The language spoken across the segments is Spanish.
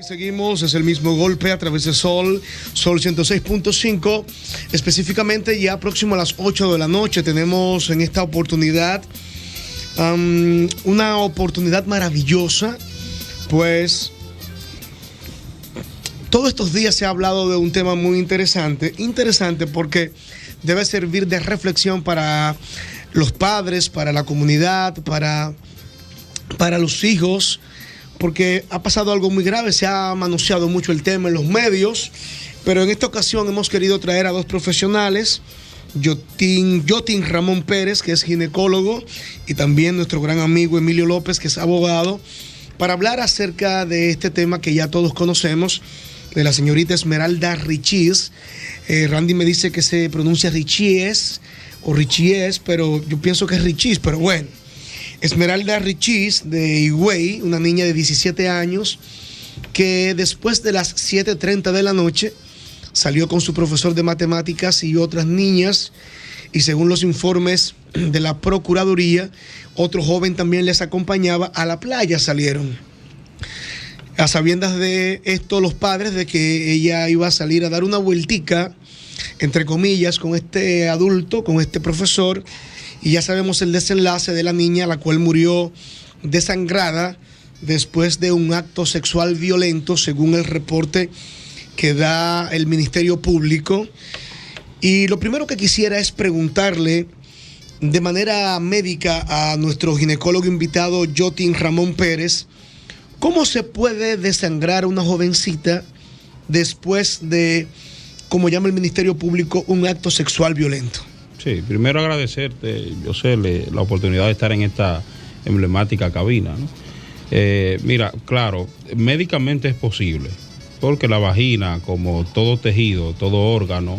Seguimos, es el mismo golpe a través de Sol 106.5, específicamente ya próximo a las 8 de la noche tenemos en esta oportunidad una oportunidad maravillosa, pues todos estos días se ha hablado de un tema muy interesante porque debe servir de reflexión para los padres, para la comunidad, para los hijos, porque ha pasado algo muy grave, se ha manoseado mucho el tema en los medios, pero en esta ocasión hemos querido traer a dos profesionales, Yotin Ramón Pérez, que es ginecólogo, y también nuestro gran amigo Emilio López, que es abogado, para hablar acerca de este tema que ya todos conocemos, de la señorita Esmeralda Richís. Randy me dice que se pronuncia Richíes o Richíes, pero yo pienso que es Richís, pero bueno. Esmeralda Richís de Higüey, una niña de 17 años, que después de las 7:30 de la noche salió con su profesor de matemáticas y otras niñas, y según los informes de la Procuraduría, otro joven también les acompañaba a la playa, salieron. A sabiendas de esto, los padres, de que ella iba a salir a dar una vueltica, entre comillas, con este adulto, con este profesor, y ya sabemos el desenlace de la niña, la cual murió desangrada después de un acto sexual violento, según el reporte que da el Ministerio Público. Y lo primero que quisiera es preguntarle de manera médica a nuestro ginecólogo invitado, Yotin Ramón Pérez, ¿cómo se puede desangrar a una jovencita después de, como llama el Ministerio Público, un acto sexual violento? Sí, primero agradecerte, José, la oportunidad de estar en esta emblemática cabina, ¿no? Mira, claro, médicamente es posible, porque la vagina, como todo tejido, todo órgano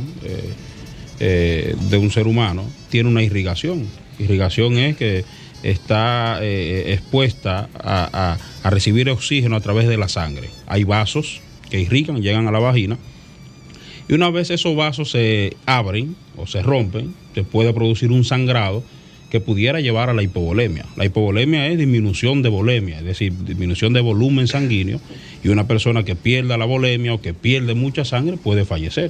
de un ser humano, tiene una irrigación. Irrigación es que está expuesta a recibir oxígeno a través de la sangre. Hay vasos que irrigan, llegan a la vagina, y una vez esos vasos se abren o se rompen, se puede producir un sangrado que pudiera llevar a la hipovolemia. La hipovolemia es disminución de volemia, es decir, disminución de volumen sanguíneo, y una persona que pierda la volemia o que pierde mucha sangre puede fallecer.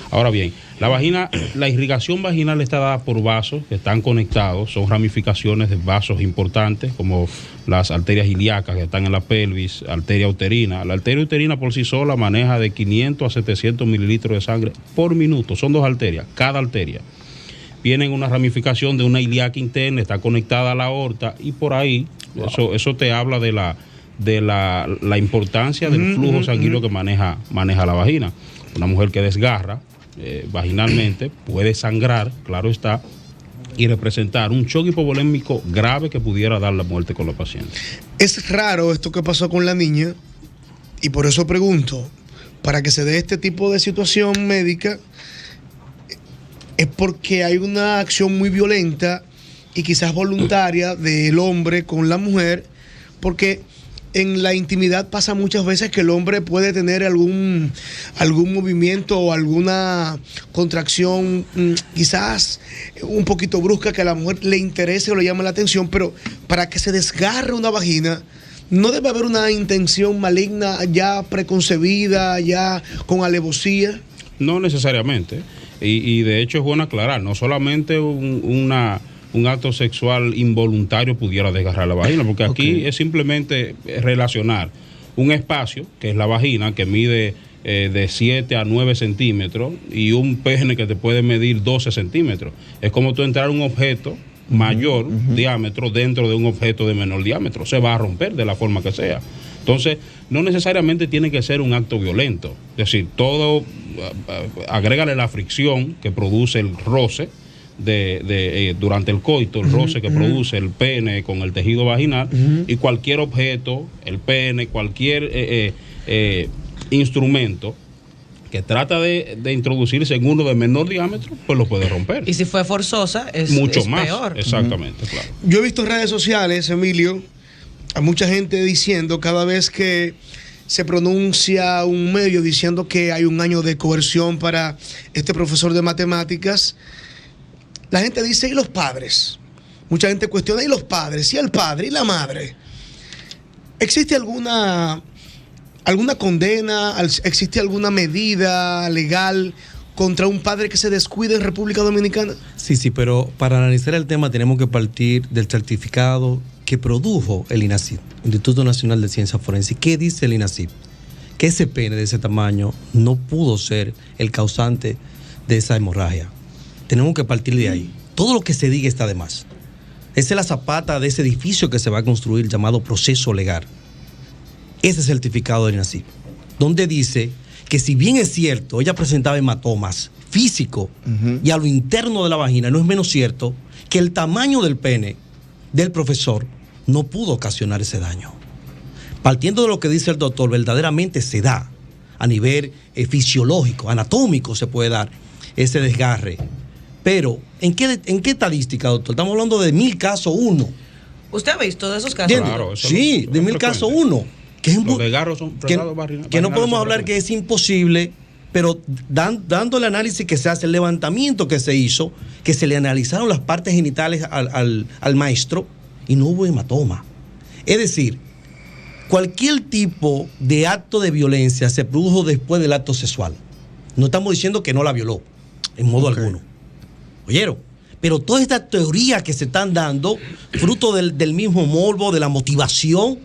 Ahora bien, la irrigación vaginal está dada por vasos que están conectados, son ramificaciones de vasos importantes como las arterias ilíacas que están en la pelvis, arteria uterina. La arteria uterina por sí sola maneja de 500 a 700 mililitros de sangre por minuto, son dos arterias, cada arteria. Viene una ramificación de una ilíaca interna, está conectada a la aorta, y por ahí, eso te habla de la importancia del flujo sanguíneo que maneja la vagina. Una mujer que desgarra vaginalmente puede sangrar, claro está, y representar un shock hipovolémico grave que pudiera dar la muerte con la paciente. Es raro esto que pasó con la niña, y por eso pregunto, para que se dé este tipo de situación médica, es porque hay una acción muy violenta y quizás voluntaria del hombre con la mujer, porque en la intimidad pasa muchas veces que el hombre puede tener algún movimiento o alguna contracción quizás un poquito brusca que a la mujer le interese o le llame la atención, pero para que se desgarre una vagina no debe haber una intención maligna ya preconcebida, ya con alevosía. No necesariamente, y de hecho es bueno aclarar, no solamente un acto sexual involuntario pudiera desgarrar la vagina, porque aquí es simplemente relacionar un espacio, que es la vagina, que mide de 7 a 9 centímetros, y un pene que te puede medir 12 centímetros. Es como tú entrar un objeto mayor diámetro dentro de un objeto de menor diámetro, se va a romper de la forma que sea. Entonces, no necesariamente tiene que ser un acto violento, es decir, todo, agrégale la fricción que produce el roce, durante el coito, el roce que produce el pene con el tejido vaginal, y cualquier objeto, el pene, cualquier instrumento que trata de introducirse en uno de menor diámetro, pues lo puede romper. Y si fue forzosa, es mucho más peor. Exactamente, claro. Yo he visto en redes sociales, Emilio, a mucha gente diciendo, cada vez que se pronuncia un medio diciendo que hay un año de coerción para este profesor de matemáticas, la gente dice, ¿y los padres? Mucha gente cuestiona, ¿y los padres? ¿Y el padre? ¿Y la madre? ¿Existe alguna condena? ¿Existe alguna medida legal contra un padre que se descuide en República Dominicana? Sí, pero para analizar el tema tenemos que partir del certificado que produjo el INACIP, Instituto Nacional de Ciencias Forenses. ¿Qué dice el INACIP? Que ese pene de ese tamaño no pudo ser el causante de esa hemorragia. Tenemos que partir de ahí. Todo lo que se diga está de más. Esa es la zapata de ese edificio que se va a construir llamado proceso legal. Ese certificado del INACIP, donde dice que si bien es cierto, ella presentaba hematomas físicos y a lo interno de la vagina, no es menos cierto que el tamaño del pene del profesor no pudo ocasionar ese daño. Partiendo de lo que dice el doctor, verdaderamente se da a nivel fisiológico, anatómico se puede dar ese desgarre. Pero, ¿en qué estadística, doctor? Estamos hablando de 1000 casos 1. ¿Usted ha visto de esos casos? Claro, sí, de 1000 casos 1. Los desgarros son que no podemos hablar que es imposible, pero dando el análisis que se hace, el levantamiento que se hizo, que se le analizaron las partes genitales al maestro y no hubo hematoma. Es decir, cualquier tipo de acto de violencia se produjo después del acto sexual. No estamos diciendo que no la violó, en modo alguno. ¿Oyeron? Pero todas estas teorías que se están dando, fruto del mismo morbo, de la motivación,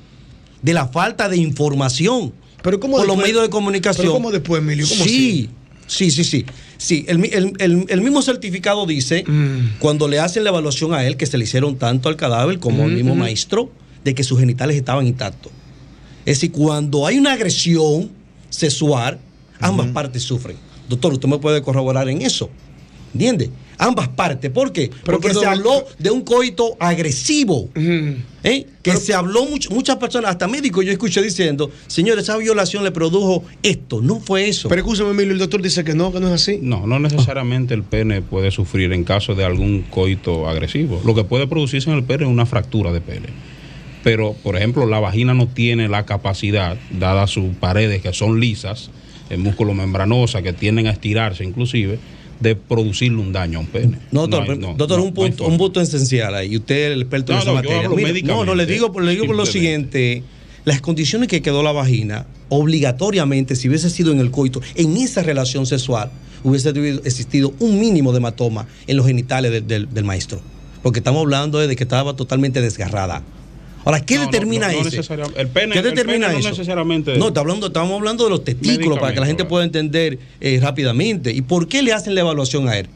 de la falta de información pero ¿cómo por después, los medios de comunicación. ¿Pero cómo después, Emilio? ¿Cómo sí, así? Sí, el mismo certificado dice, cuando le hacen la evaluación a él, que se le hicieron tanto al cadáver como al mismo maestro, de que sus genitales estaban intactos. Es decir, cuando hay una agresión sexual, ambas partes sufren. Doctor, usted me puede corroborar en eso. ¿Entiende? Ambas partes. ¿Por qué? Porque se habló de un coito agresivo. Que se habló, muchas personas, hasta médicos, yo escuché diciendo, señor, esa violación le produjo esto. No fue eso. Pero escúchame, Emilio, el doctor dice que no es así. No necesariamente el pene puede sufrir en caso de algún coito agresivo. Lo que puede producirse en el pene es una fractura de pene. Pero, por ejemplo, la vagina no tiene la capacidad, dadas sus paredes que son lisas, el músculo membranosa, que tienden a estirarse inclusive, de producirle un daño a un pene. Doctor, un punto esencial ahí. Usted es el experto en esa materia. Le digo por lo siguiente. Las condiciones que quedó la vagina, obligatoriamente, si hubiese sido en el coito, en esa relación sexual, hubiese existido un mínimo de hematoma en los genitales del maestro. Porque estamos hablando de que estaba totalmente desgarrada. Ahora, ¿qué determina eso? El pene, ¿Qué determina el pene eso? No necesariamente. No, estamos hablando de los testículos para que la gente pueda entender rápidamente. ¿Y por qué le hacen la evaluación a él,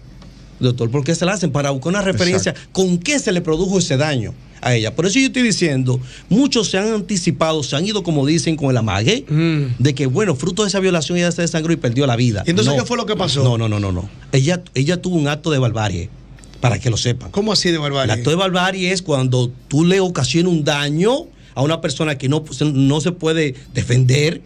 doctor? ¿Por qué se la hacen? Para buscar una referencia. Exacto. ¿Con qué se le produjo ese daño a ella? Por eso yo estoy diciendo, muchos se han anticipado, se han ido, como dicen, con el amague, de que, bueno, fruto de esa violación ella se desangró y perdió la vida. ¿Y entonces qué fue lo que pasó? No. Ella tuvo un acto de barbarie. Para que lo sepan. ¿Cómo así de barbarie? El acto de barbarie es cuando tú le ocasionas un daño a una persona que no se puede defender,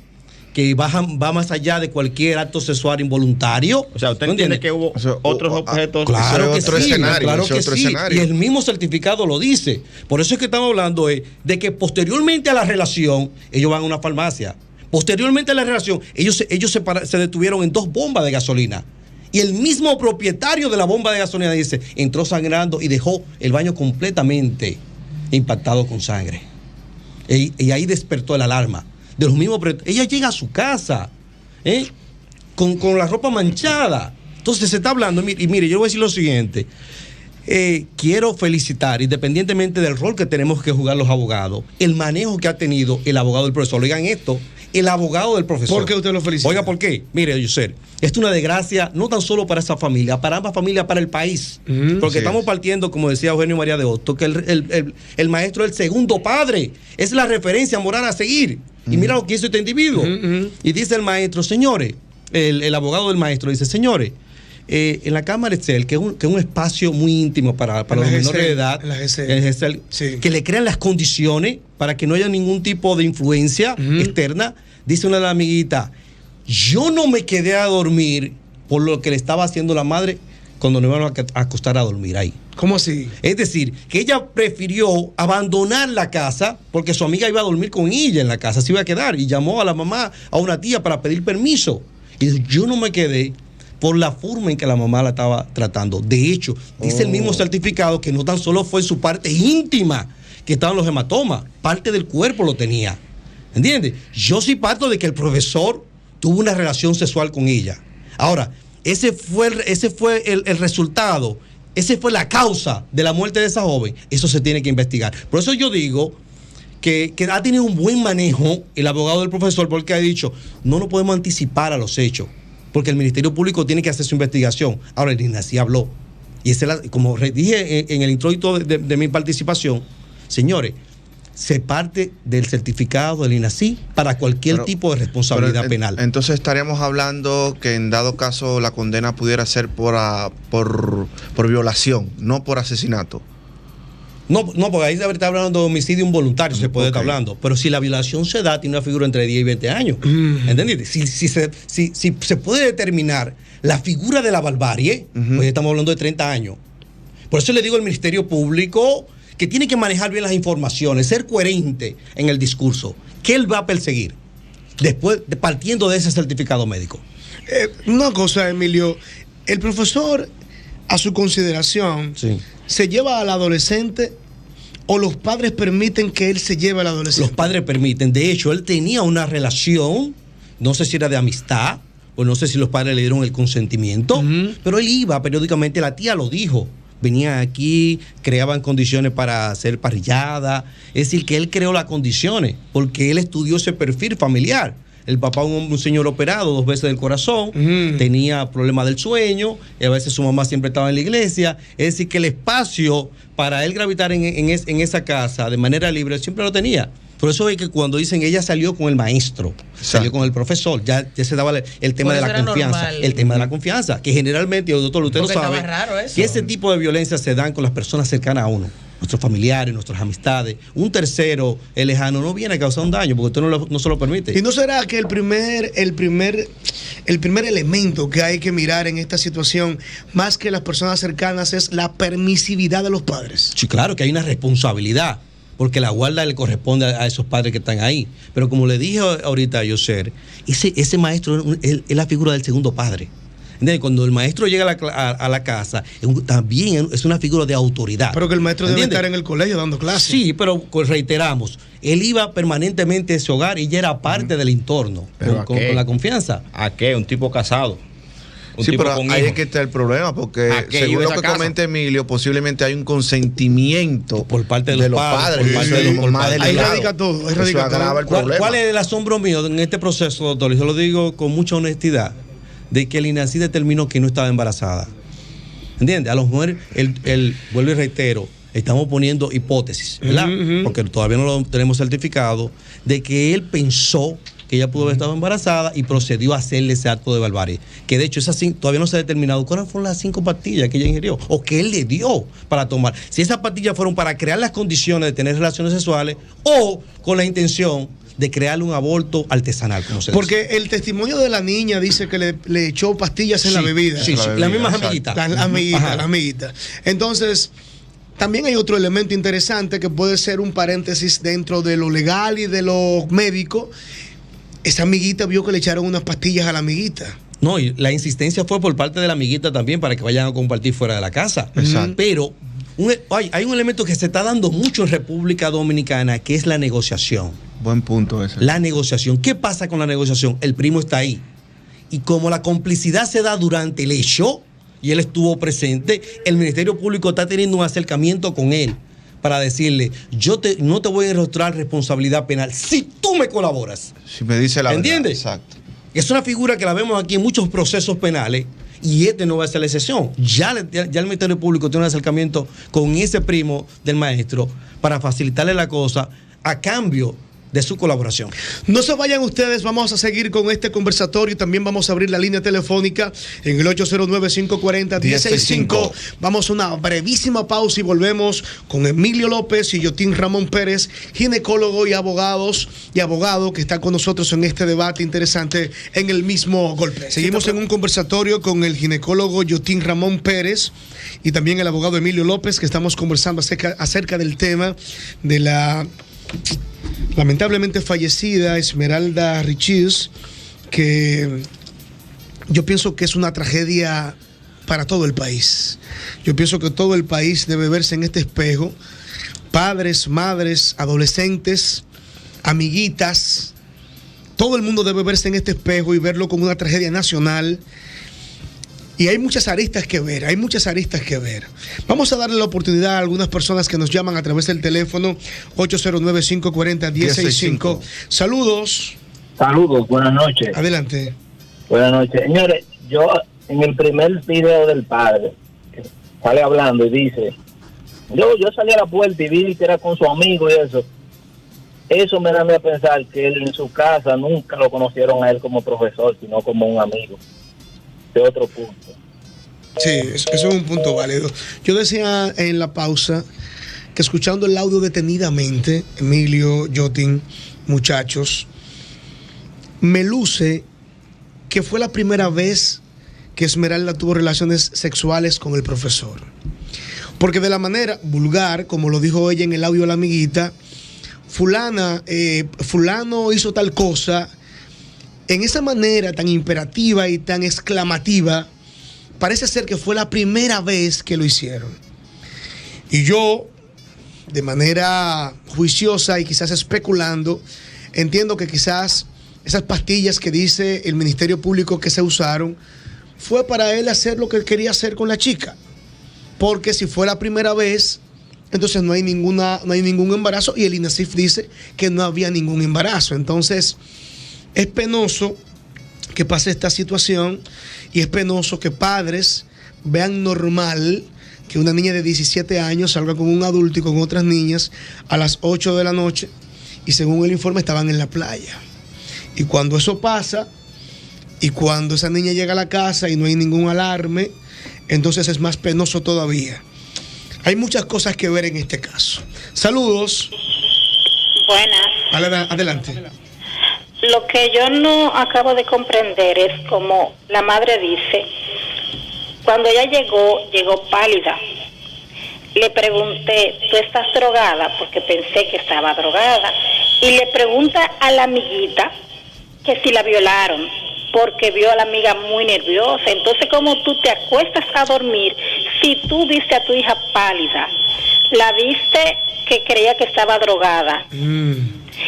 que va más allá de cualquier acto sexual involuntario. O sea, usted entiende que hubo otros objetos. Claro que sí, claro que sí. Escenario. Y el mismo certificado lo dice. Por eso es que estamos hablando de que posteriormente a la relación, ellos van a una farmacia. Posteriormente a la relación, ellos se detuvieron en 2 bombas de gasolina. Y el mismo propietario de la bomba de gasolina dice, entró sangrando y dejó el baño completamente impactado con sangre. Y ahí despertó la alarma. De los mismos, ella llega a su casa con la ropa manchada. Entonces se está hablando, y mire, yo voy a decir lo siguiente. Quiero felicitar, independientemente del rol que tenemos que jugar los abogados, el manejo que ha tenido el abogado del profesor. Oigan esto, el abogado del profesor. ¿Por qué usted lo felicita? Oiga, ¿por qué? Mire, Yusser, esto es una desgracia no tan solo para esa familia, para ambas familias, para el país. Porque estamos partiendo, como decía Eugenio María de Hostos, que el maestro es el segundo padre, es la referencia moral a seguir. Y mira lo que hizo este individuo. Y dice el maestro, señores, el abogado del maestro dice, señores, en la Cámara Excel, que es un espacio muy íntimo para los menores de edad, que le crean las condiciones para que no haya ningún tipo de influencia externa, dice una de las amiguitas, yo no me quedé a dormir por lo que le estaba haciendo la madre cuando nos iban a acostar a dormir ahí. ¿Cómo así? Es decir, que ella prefirió abandonar la casa porque su amiga iba a dormir con ella en la casa, se iba a quedar, y llamó a la mamá, a una tía para pedir permiso. Y dice, yo no me quedé por la forma en que la mamá la estaba tratando. De hecho, dice el mismo certificado que no tan solo fue su parte íntima que estaban los hematomas, parte del cuerpo lo tenía. ¿Entiendes? Yo sí parto de que el profesor tuvo una relación sexual con ella. Ahora, ese fue el resultado, esa fue la causa de la muerte de esa joven. Eso se tiene que investigar. Por eso yo digo que ha tenido un buen manejo el abogado del profesor, porque ha dicho, no nos podemos anticipar a los hechos, porque el Ministerio Público tiene que hacer su investigación. Ahora, el INACI habló. Y como dije en el introito de mi participación, señores, se parte del certificado del INACI para cualquier tipo de responsabilidad penal. Entonces estaríamos hablando que en dado caso la condena pudiera ser por violación, no por asesinato. No, porque ahí se está hablando de homicidio involuntario, se puede estar hablando. Pero si la violación se da, tiene una figura entre 10 y 20 años. ¿Entendés? Si se puede determinar la figura de la barbarie, pues estamos hablando de 30 años. Por eso le digo al Ministerio Público que tiene que manejar bien las informaciones, ser coherente en el discurso. ¿Qué él va a perseguir? Después, partiendo de ese certificado médico. Una cosa, Emilio, el profesor, a su consideración, ¿se lleva al adolescente o los padres permiten que él se lleve al adolescente? Los padres permiten. De hecho, él tenía una relación, no sé si era de amistad, o no sé si los padres le dieron el consentimiento, pero él iba periódicamente, la tía lo dijo. Venían aquí, creaban condiciones para hacer parrillada. Es decir, que él creó las condiciones, porque él estudió ese perfil familiar. El papá, un señor operado 2 veces del corazón, tenía problemas del sueño, y a veces su mamá siempre estaba en la iglesia. Es decir, que el espacio para él gravitar en esa casa de manera libre siempre lo tenía. Por eso es que cuando dicen ella salió con el maestro, salió con el profesor, ya se daba el tema de la confianza. Normal. El tema de la confianza, que generalmente, doctor, usted lo sabe, que ese tipo de violencia se dan con las personas cercanas a uno. Nuestros familiares, nuestras amistades. Un tercero, el lejano, no viene a causar un daño porque usted no se lo permite. ¿Y no será que el primer elemento que hay que mirar en esta situación, más que las personas cercanas, es la permisividad de los padres? Sí, claro, que hay una responsabilidad, porque la guarda le corresponde a esos padres que están ahí. Pero como le dije ahorita a Yoser, ese maestro es la figura del segundo padre. ¿Entiendes? Cuando el maestro llega a la casa, también es una figura de autoridad. Pero que el maestro debe estar en el colegio dando clases. Sí, pero reiteramos, él iba permanentemente a ese hogar y ya era parte del entorno, con la confianza. ¿A qué? Un tipo casado. Sí, pero ahí es que está el problema, porque según lo que comenta Emilio, posiblemente hay un consentimiento por parte de los padres, por parte de los padres. Ahí radica todo. ¿Cuál es el asombro mío en este proceso, doctor? Y se lo digo con mucha honestidad, de que el INACI determinó que no estaba embarazada. ¿Entiendes? A lo mejor, vuelvo y reitero, estamos poniendo hipótesis, ¿verdad? Porque todavía no lo tenemos certificado, de que él pensó que ella pudo haber estado embarazada y procedió a hacerle ese acto de barbarie. Que de hecho todavía no se ha determinado cuáles fueron las 5 pastillas que ella ingirió o que él le dio para tomar. Si esas pastillas fueron para crear las condiciones de tener relaciones sexuales o con la intención de crearle un aborto artesanal, como se dice. Porque el testimonio de la niña dice que le echó pastillas en la bebida. Sí, las mismas amiguitas. Las amiguitas. Entonces, también hay otro elemento interesante que puede ser un paréntesis dentro de lo legal y de lo médico. Esa amiguita vio que le echaron unas pastillas a la amiguita. No, y la insistencia fue por parte de la amiguita también para que vayan a compartir fuera de la casa. Exacto. Pero hay un elemento que se está dando mucho en República Dominicana, que es la negociación. Buen punto ese. La negociación. ¿Qué pasa con la negociación? El primo está ahí. Y como la complicidad se da durante el hecho, y él estuvo presente, el Ministerio Público está teniendo un acercamiento con él para decirle, no te voy a enrostrar responsabilidad penal si tú me colaboras. Si me dice la verdad. ¿Entiendes? Exacto. Es una figura que la vemos aquí en muchos procesos penales y no va a ser la excepción. Ya el Ministerio Público tiene un acercamiento con ese primo del maestro para facilitarle la cosa a cambio de su colaboración. No se vayan ustedes, vamos a seguir con este conversatorio. También vamos a abrir la línea telefónica en el 809-540-1065. Vamos a una brevísima pausa y volvemos con Emilio López y Yotín Ramón Pérez, ginecólogo y abogado que está con nosotros en este debate interesante en El Mismo Golpe. Seguimos en un conversatorio con el ginecólogo Yotín Ramón Pérez y también el abogado Emilio López, que estamos conversando acerca del tema de la lamentablemente fallecida Esmeralda Richis, que yo pienso que es una tragedia para todo el país. Yo pienso que todo el país debe verse en este espejo. Padres, madres, adolescentes, amiguitas, todo el mundo debe verse en este espejo y verlo como una tragedia nacional. Y hay muchas aristas que ver, Vamos a darle la oportunidad a algunas personas que nos llaman a través del teléfono 809-540-1065. Saludos. Saludos, buenas noches. Adelante. Buenas noches. Señores, yo en el primer video del padre, que sale hablando y dice, yo salí a la puerta y vi que era con su amigo y eso me da a pensar que él en su casa nunca lo conocieron a él como profesor, sino como un amigo. De otro punto. Sí, eso es un punto válido. Yo decía en la pausa que escuchando el audio detenidamente, Emilio, Jotin, muchachos, me luce que fue la primera vez que Esmeralda tuvo relaciones sexuales con el profesor. Porque de la manera vulgar, como lo dijo ella en el audio de la amiguita, fulano hizo tal cosa, en esa manera tan imperativa y tan exclamativa, parece ser que fue la primera vez que lo hicieron. Y yo, de manera juiciosa y quizás especulando, entiendo que quizás esas pastillas que dice el Ministerio Público que se usaron, fue para él hacer lo que él quería hacer con la chica. Porque si fue la primera vez, entonces no hay ningún embarazo, y el INASIF dice que no había ningún embarazo. Entonces, es penoso que pase esta situación y es penoso que padres vean normal que una niña de 17 años salga con un adulto y con otras niñas a las 8 de la noche y según el informe estaban en la playa. Y cuando eso pasa y cuando esa niña llega a la casa y no hay ningún alarme, entonces es más penoso todavía. Hay muchas cosas que ver en este caso. Saludos. Buenas. Adelante. Lo que yo no acabo de comprender es como la madre dice, cuando ella llegó pálida. Le pregunté, ¿tú estás drogada? Porque pensé que estaba drogada. Y le pregunta a la amiguita que si la violaron, porque vio a la amiga muy nerviosa. Entonces, ¿cómo tú te acuestas a dormir si tú viste a tu hija pálida? La viste que creía que estaba drogada.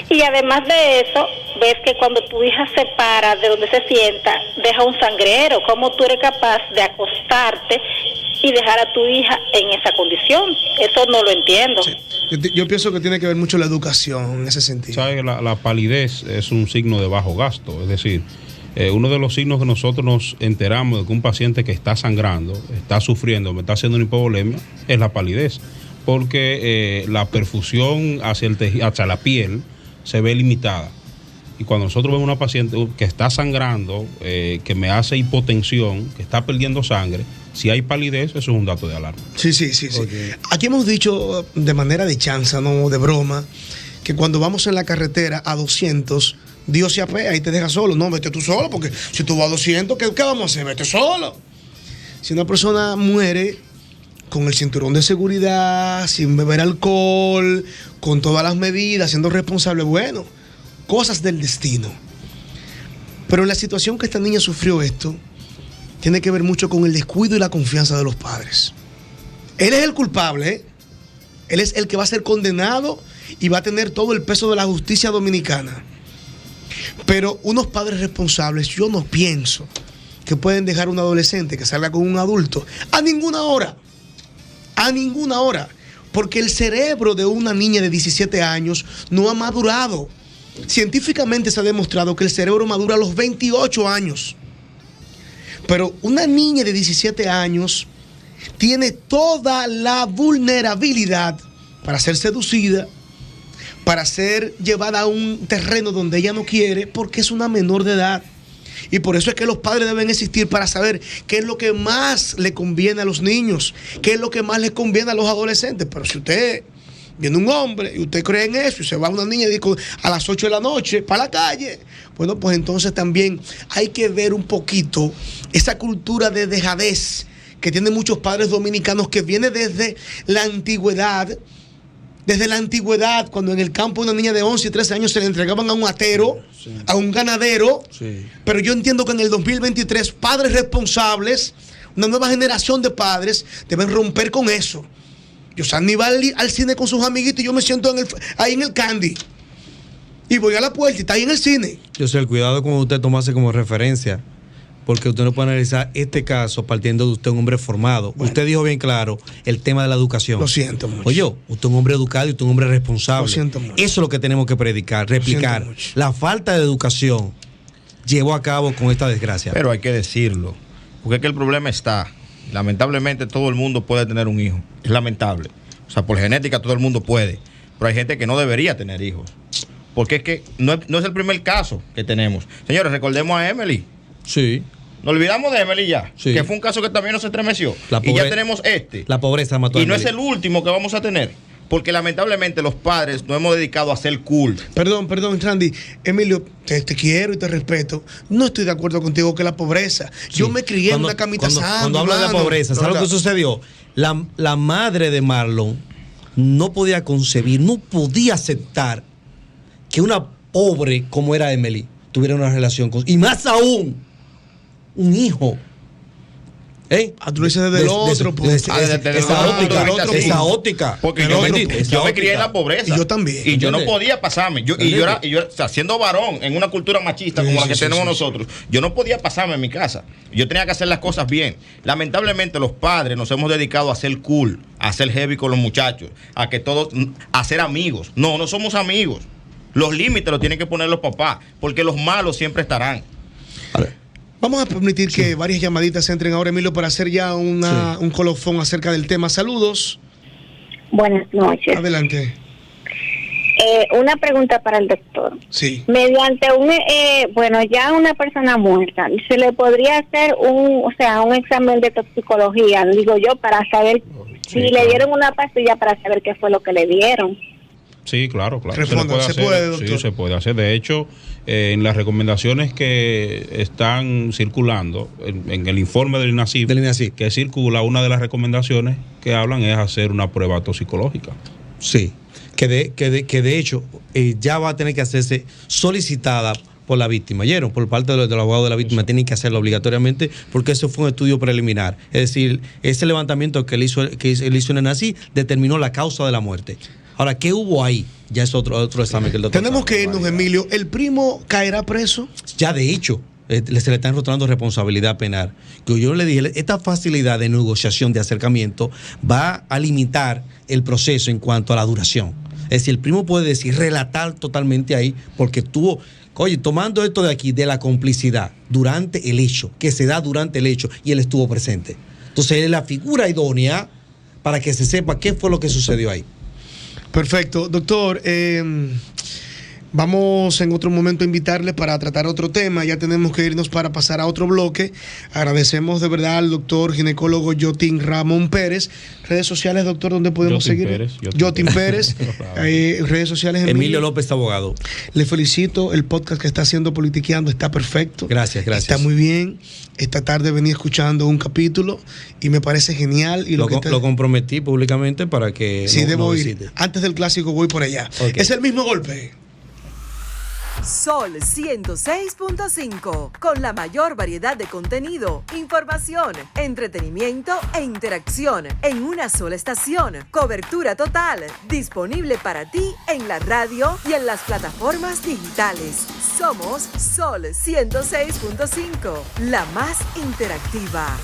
Y además de eso, ves que cuando tu hija se para de donde se sienta, deja un sangrero. ¿Cómo tú eres capaz de acostarte y dejar a tu hija en esa condición? Eso no lo entiendo. Sí. Yo pienso que tiene que ver mucho la educación en ese sentido. ¿Sabe? La palidez es un signo de bajo gasto. Es decir, uno de los signos que nosotros nos enteramos de que un paciente que está sangrando, está sufriendo, me está haciendo una hipovolemia, es la palidez. Porque la perfusión hacia la piel se ve limitada. Y cuando nosotros vemos una paciente que está sangrando, que me hace hipotensión, que está perdiendo sangre, si hay palidez, eso es un dato de alarma. Sí. Okay. Aquí hemos dicho de manera de chanza, no de broma, que cuando vamos en la carretera a 200, Dios se apea y te deja solo. No, vete tú solo, porque si tú vas a 200, ¿qué vamos a hacer? Vete solo. Si una persona muere con el cinturón de seguridad, sin beber alcohol, con todas las medidas, siendo responsable, bueno, cosas del destino. Pero en la situación que esta niña sufrió esto, tiene que ver mucho con el descuido y la confianza de los padres. Él es el culpable, ¿eh? Él es el que va a ser condenado y va a tener todo el peso de la justicia dominicana. Pero unos padres responsables, yo no pienso que pueden dejar a un adolescente que salga con un adulto a ninguna hora, porque el cerebro de una niña de 17 años no ha madurado. Científicamente se ha demostrado que el cerebro madura a los 28 años. Pero una niña de 17 años tiene toda la vulnerabilidad para ser seducida, para ser llevada a un terreno donde ella no quiere, porque es una menor de edad. Y por eso es que los padres deben existir para saber qué es lo que más le conviene a los niños, qué es lo que más les conviene a los adolescentes. Pero si usted viene un hombre y usted cree en eso y se va a una niña a las 8 de la noche para la calle, bueno, pues entonces también hay que ver un poquito esa cultura de dejadez que tienen muchos padres dominicanos, que viene desde la antigüedad Desde la antigüedad, cuando en el campo una niña de 11 y 13 años se le entregaban a un atero, a un ganadero. Sí. Pero yo entiendo que en el 2023 padres responsables, una nueva generación de padres, deben romper con eso. Yosani va al cine con sus amiguitos y yo me siento ahí en el Candy. Y voy a la puerta y está ahí en el cine. Yo sé, el cuidado con usted tomarse como referencia, porque usted no puede analizar este caso partiendo de usted, un hombre formado. Bueno, usted dijo bien claro el tema de la educación. Lo siento mucho. Oye, usted es un hombre educado y usted es un hombre responsable. Lo siento mucho. Eso es lo que tenemos que predicar, replicar. La falta de educación llevó a cabo con esta desgracia. Pero hay que decirlo, porque es que el problema está, lamentablemente todo el mundo puede tener un hijo. Es lamentable. O sea, por genética todo el mundo puede. Pero hay gente que no debería tener hijos. Porque es que no es el primer caso que tenemos. Señores, recordemos a Emily. Sí. Nos olvidamos de Emily ya. Sí. Que fue un caso que también nos estremeció. Y ya tenemos La pobreza mató a Emily. Y no es el último que vamos a tener. Porque lamentablemente los padres nos hemos dedicado a ser cool. Perdón, Randy. Emilio, te quiero y te respeto. No estoy de acuerdo contigo que la pobreza. Sí. Yo me crié en una camita sana. Cuando habla de la pobreza, ¿sabes lo que sucedió? La madre de Marlon no podía concebir, no podía aceptar que una pobre como era Emily tuviera una relación con... Y más aún, un hijo. Tú lo dices desde el otro. Esa óptica. Porque yo me crié en la pobreza. Y yo también. Y yo no podía pasarme. Yo era, o sea, siendo varón en una cultura machista como la que tenemos nosotros, yo no podía pasarme en mi casa. Yo tenía que hacer las cosas bien. Lamentablemente los padres nos hemos dedicado a ser cool, a ser heavy con los muchachos, a ser amigos. No somos amigos. Los límites los tienen que poner los papás, porque los malos siempre estarán. Vamos a permitir que varias llamaditas entren ahora, Emilio, para hacer ya un colofón acerca del tema. Saludos. Buenas noches. Adelante. Una pregunta para el doctor. Sí. Mediante ya una persona muerta, ¿se le podría hacer un examen de toxicología, digo yo, para saber si le dieron una pastilla, para saber qué fue lo que le dieron? Sí, claro. Se puede, doctor. Sí, se puede hacer. De hecho, en las recomendaciones que están circulando, en el informe del INASIF, que circula, una de las recomendaciones que hablan es hacer una prueba toxicológica. Sí, que de hecho ya va a tener que hacerse solicitada por la víctima. ¿Oyeron? Por parte de los abogados de la víctima tienen que hacerlo obligatoriamente, porque eso fue un estudio preliminar. Es decir, ese levantamiento que él hizo en el INASIF determinó la causa de la muerte. Ahora, ¿qué hubo ahí? Ya es otro examen que el doctor. Tenemos que irnos, Emilio. ¿El primo caerá preso? Ya, de hecho, se le está enrotando responsabilidad penal. Que yo le dije, esta facilidad de negociación, de acercamiento, va a limitar el proceso en cuanto a la duración. Es decir, el primo puede decir, relatar totalmente ahí, porque estuvo, tomando esto de aquí, de la complicidad, durante el hecho, que se da durante el hecho, y él estuvo presente. Entonces, él es la figura idónea para que se sepa qué fue lo que sucedió ahí. Perfecto. Doctor, vamos en otro momento a invitarle para tratar otro tema. Ya tenemos que irnos para pasar a otro bloque. Agradecemos de verdad al doctor ginecólogo Yotin Ramón Pérez. Redes sociales, doctor, ¿dónde podemos seguir? Yotin Pérez. Redes sociales. Emilio López, abogado. Le felicito. El podcast que está haciendo Politiqueando está perfecto. Gracias. Está muy bien. Esta tarde venía escuchando un capítulo y me parece genial. Y lo comprometí públicamente para que debo ir. Antes del clásico voy por allá. Okay. Es el mismo golpe. Sol 106.5, con la mayor variedad de contenido, información, entretenimiento e interacción en una sola estación. Cobertura total, disponible para ti en la radio y en las plataformas digitales. Somos Sol 106.5, la más interactiva.